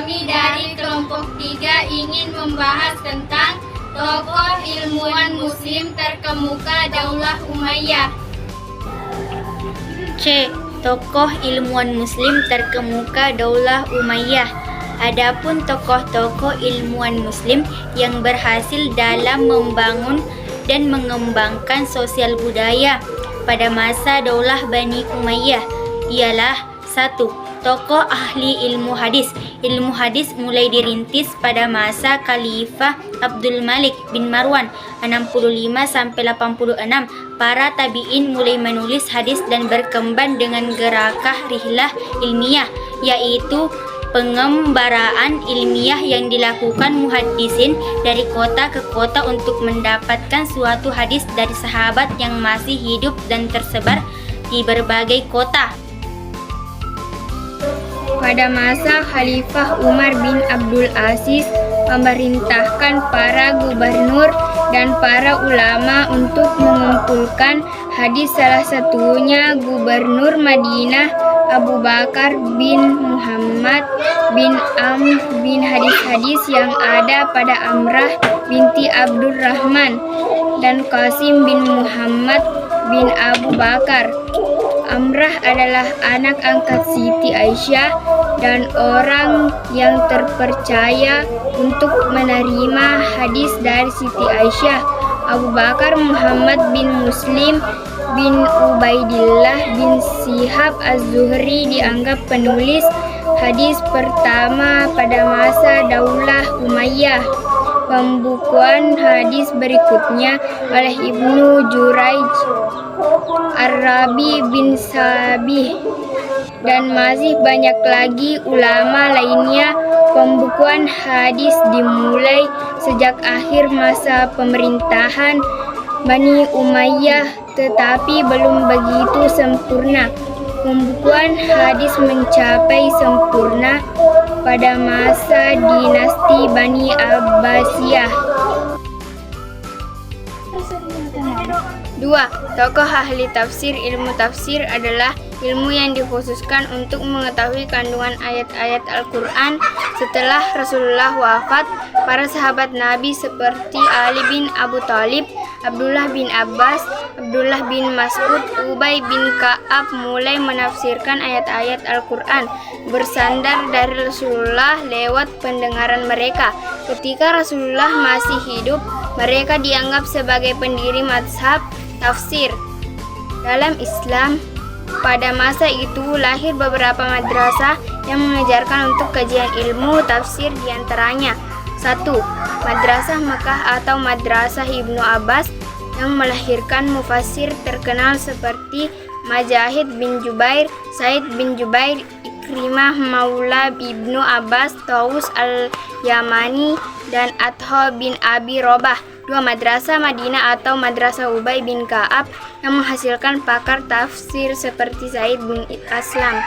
Kami dari kelompok 3 ingin membahas tentang tokoh ilmuwan muslim terkemuka Daulah Umayyah. C. Tokoh ilmuwan muslim terkemuka Daulah Umayyah. Adapun tokoh-tokoh ilmuwan muslim yang berhasil dalam membangun dan mengembangkan sosial budaya pada masa Daulah Bani Umayyah ialah 1. Tokoh ahli ilmu hadis. Ilmu hadis mulai dirintis pada masa Khalifah Abdul Malik bin Marwan 65-86. Para tabi'in mulai menulis hadis dan berkembang dengan gerakah rihlah ilmiah, yaitu pengembaraan ilmiah yang dilakukan muhaddisin dari kota ke kota untuk mendapatkan suatu hadis dari sahabat yang masih hidup dan tersebar di berbagai kota. Pada masa Khalifah Umar bin Abdul Aziz memerintahkan para gubernur dan para ulama untuk mengumpulkan hadis, salah satunya Gubernur Madinah Abu Bakar bin Muhammad bin Amr bin hadis-hadis yang ada pada Amrah binti Abdurrahman dan Qasim bin Muhammad bin Abu Bakar. Amrah adalah anak angkat Siti Aisyah dan orang yang terpercaya untuk menerima hadis dari Siti Aisyah. Abu Bakar Muhammad bin Muslim bin Ubaidillah bin Shihab Az-Zuhri dianggap penulis hadis pertama pada masa Daulah Umayyah. Pembukuan hadis berikutnya oleh Ibnu Jurayj, Ar-Rabi bin Sabih, dan masih banyak lagi ulama lainnya. Pembukuan hadis dimulai sejak akhir masa pemerintahan Bani Umayyah, tetapi belum begitu sempurna. Pembukuan hadis mencapai sempurna pada masa dinasti Bani Abbasiyah. 2. Tokoh ahli tafsir. Ilmu tafsir adalah ilmu yang dikhususkan untuk mengetahui kandungan ayat-ayat Al-Quran. Setelah Rasulullah wafat, para sahabat Nabi seperti Ali bin Abu Thalib, Abdullah bin Abbas, Abdullah bin Mas'ud, Ubay bin Ka'ab mulai menafsirkan ayat-ayat Al-Quran bersandar dari Rasulullah lewat pendengaran mereka. Ketika Rasulullah masih hidup, mereka dianggap sebagai pendiri mazhab tafsir. Dalam Islam, pada masa itu lahir beberapa madrasah yang mengajarkan untuk kajian ilmu tafsir, diantaranya 1. Madrasah Makkah atau Madrasah Ibnu Abbas yang melahirkan mufassir terkenal seperti Mujahid bin Jubair, Said bin Jubair, Ikrimah Maula Ibnu Abbas, Taus al-Yamani, dan Atha bin Abi Robah. 2. Madrasah Madinah atau Madrasah Ubay bin Ka'ab yang menghasilkan pakar tafsir seperti Zaid bin Aslam,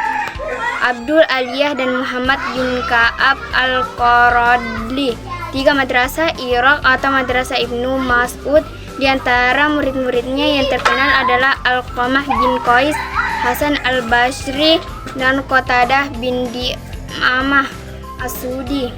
Abdul Aliyah, dan Muhammad bin Ka'ab al-Qaradli. 3. Madrasah Iraq atau Madrasah Ibnu Mas'ud. Di antara murid-muridnya yang terkenal adalah Alqamah bin Qais, Hasan al-Basri, dan Qatadah bin Di'amah as-Sudi.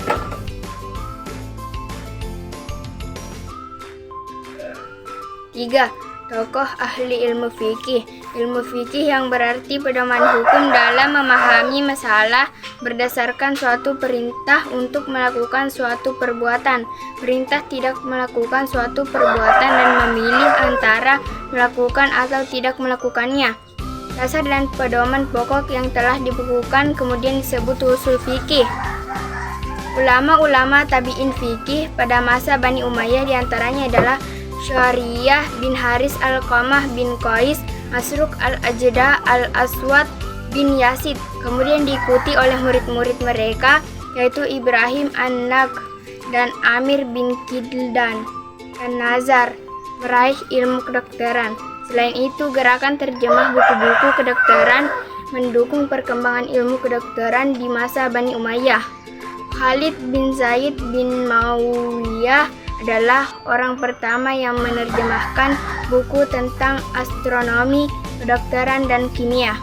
3. Tokoh ahli ilmu fikih. Ilmu fikih yang berarti pedoman hukum dalam memahami masalah berdasarkan suatu perintah untuk melakukan suatu perbuatan. Perintah tidak melakukan suatu perbuatan dan memilih antara melakukan atau tidak melakukannya. Dasar dan pedoman pokok yang telah dibukukan kemudian disebut usul fikih. Ulama-ulama tabi'in fikih pada masa Bani Umayyah diantaranya adalah Syariyah bin Haris, Alqamah bin Qais, Masruq al-Ajda, al-Aswad bin Yazid. Kemudian diikuti oleh murid-murid mereka yaitu Ibrahim an-Nakh dan Amir bin Kildan dan Nazar meraih ilmu kedokteran. Selain itu, gerakan terjemah buku-buku kedokteran mendukung perkembangan ilmu kedokteran di masa Bani Umayyah. Khalid bin Zaid bin Muawiyah adalah orang pertama yang menerjemahkan buku tentang astronomi, kedokteran, dan kimia.